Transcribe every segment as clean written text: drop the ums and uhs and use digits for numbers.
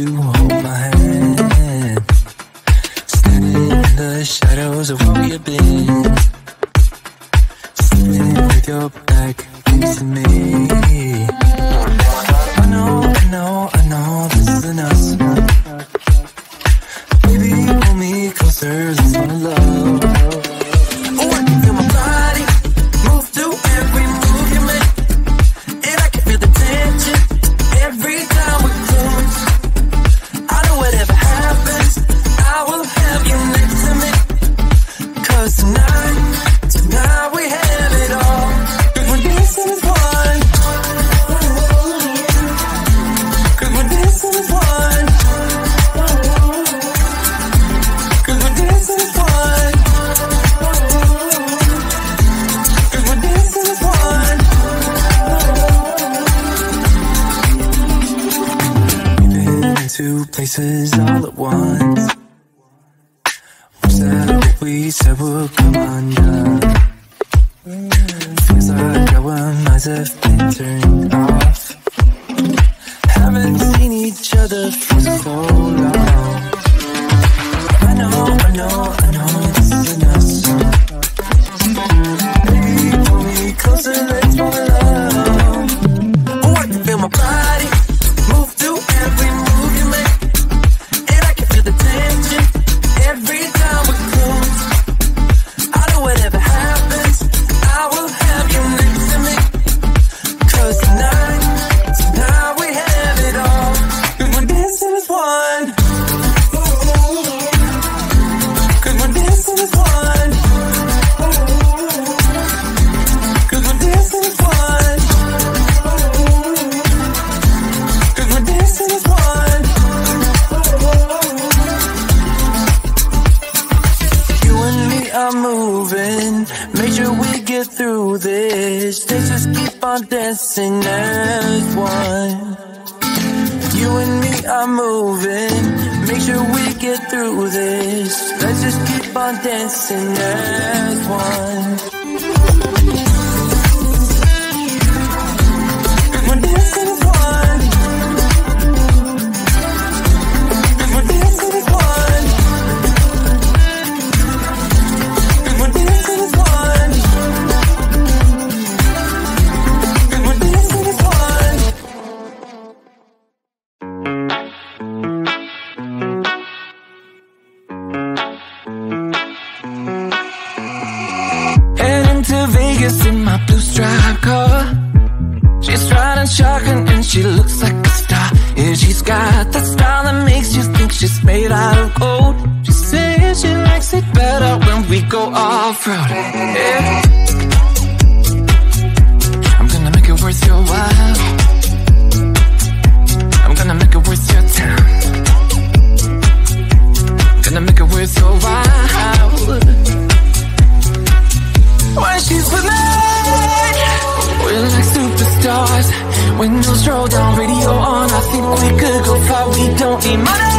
to hold my hand, standing in the shadows of where we've been, sitting with your back facing me. I know this isn't us. Baby, pull me closer, let's fall in love. Oh, I can feel my body move to every move you make, and I can feel the tension every time we close. I know whatever happens, I will have you next to me. 'Cause tonight we have it all. 'Cause we're dancing as one. 'Cause we're dancing as one. 'Cause we're dancing as one. 'Cause we're dancing as one. We've been in two places all at once. Was that what we said would come undone? Feels like our minds have been turned off. Haven't seen each other for so long. I know this isn't us. Baby, pull me closer, let's fall in love. Oh, I can feel my body move to every move you make, and I can feel the tension every time we close. I know whatever happens, I will have you next to me. 'Cause tonight we have it all. 'Cause we're dancing as one. 'Cause we're dancing as one. 'Cause we're dancing as one. 'Cause we're dancing as one. You and me are moving, make sure we get through this. Let's just keep on dancing as one. You and me are moving, make sure we get through this. Let's just keep on dancing as one. 'Cause we're dancing as one. 'Cause we're dancing as one. 'Cause we're dancing as one. 'Cause we're dancing as one. Heading to Vegas in my blue striped car. She's riding shotgun and she looks like a star. Yeah, she's got that style that makes you think she's made out of gold. She says she likes it better when we go off-road. Yeah. I'm gonna make it worth your while. I'm gonna make it worth your time. Gonna make it worth your while. When she's with me, we're like superstars. Windows roll down, radio on. I think we could go far. We don't need money,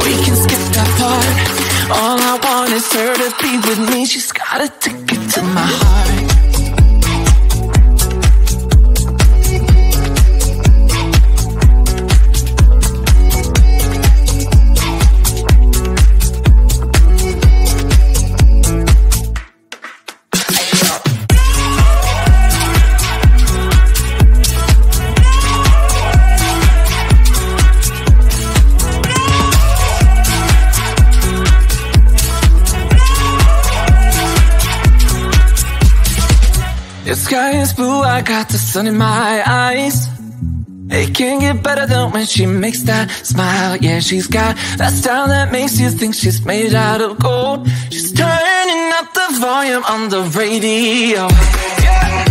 we can skip that part. All I want is her to be with me. She's got a ticket to my heart. The sky is blue, I got the sun in my eyes. It can't get better than when she makes that smile. Yeah, she's got that style that makes you think she's made out of gold. She's turning up the volume on the radio. Yeah.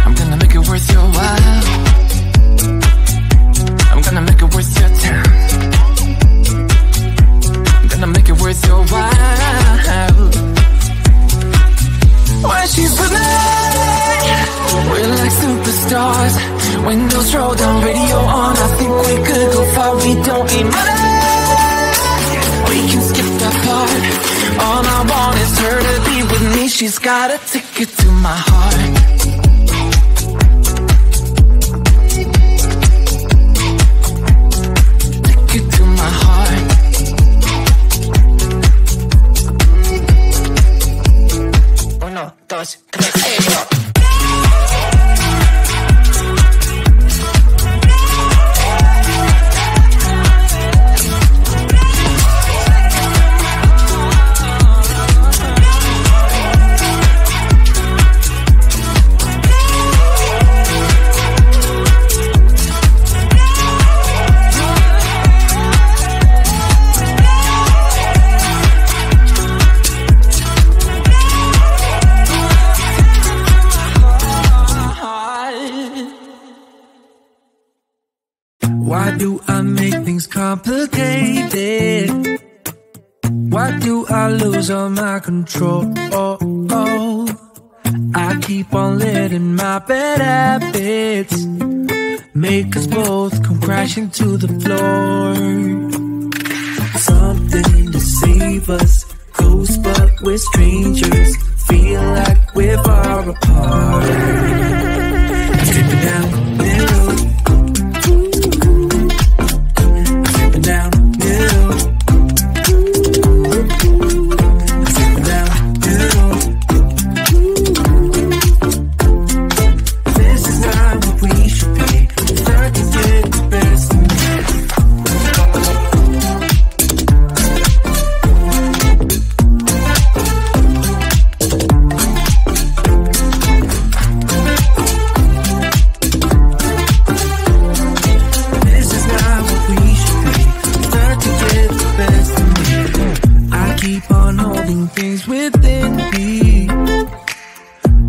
I'm gonna make it worth your while. I'm gonna make it worth your time. I'm gonna make it worth your while. When she's with me, we're like superstars. Windows roll down, radio on. I think we could go far. We don't need money, we can skip that part. All I want is her to be with me. She's got a ticket to my heart. Why do I make things complicated? Why do I lose all my control? I keep on letting my bad habits make us both come crashing to the floor. Something to save us, close but we're strangers. Feel like we're far apart. Dripping down the middle. Dripping down the middle. Dripping down the middle. This is not what we should be. Try to get the best of me. Things within me,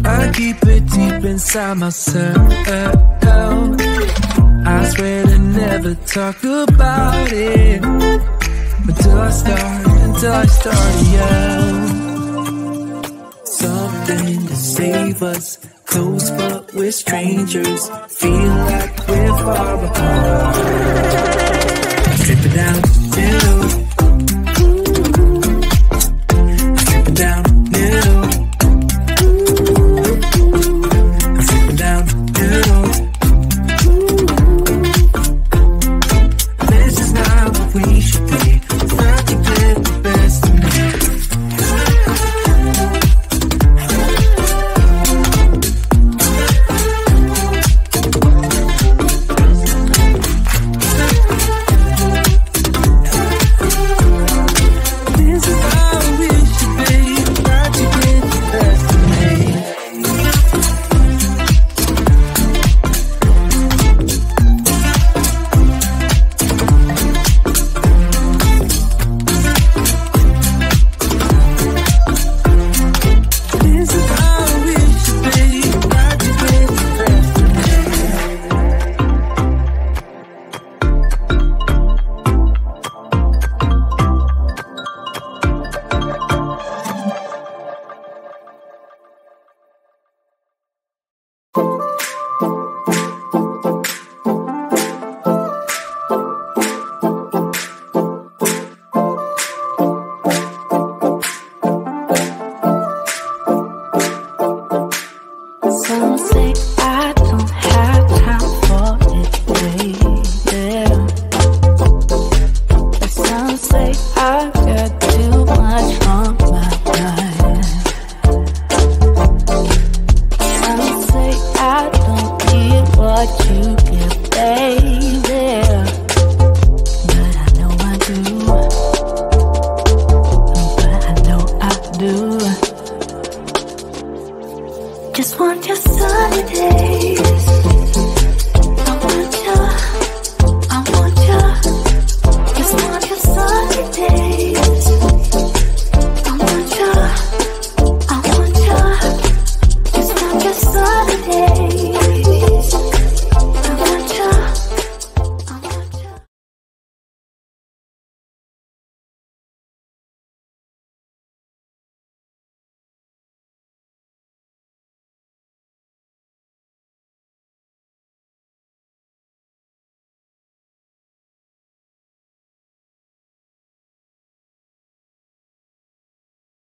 I keep it deep inside myself. I swear to never talk about it until I start to yell. Something to save us, close but we're strangers. Feel like we're far apart. Dripping down the middle.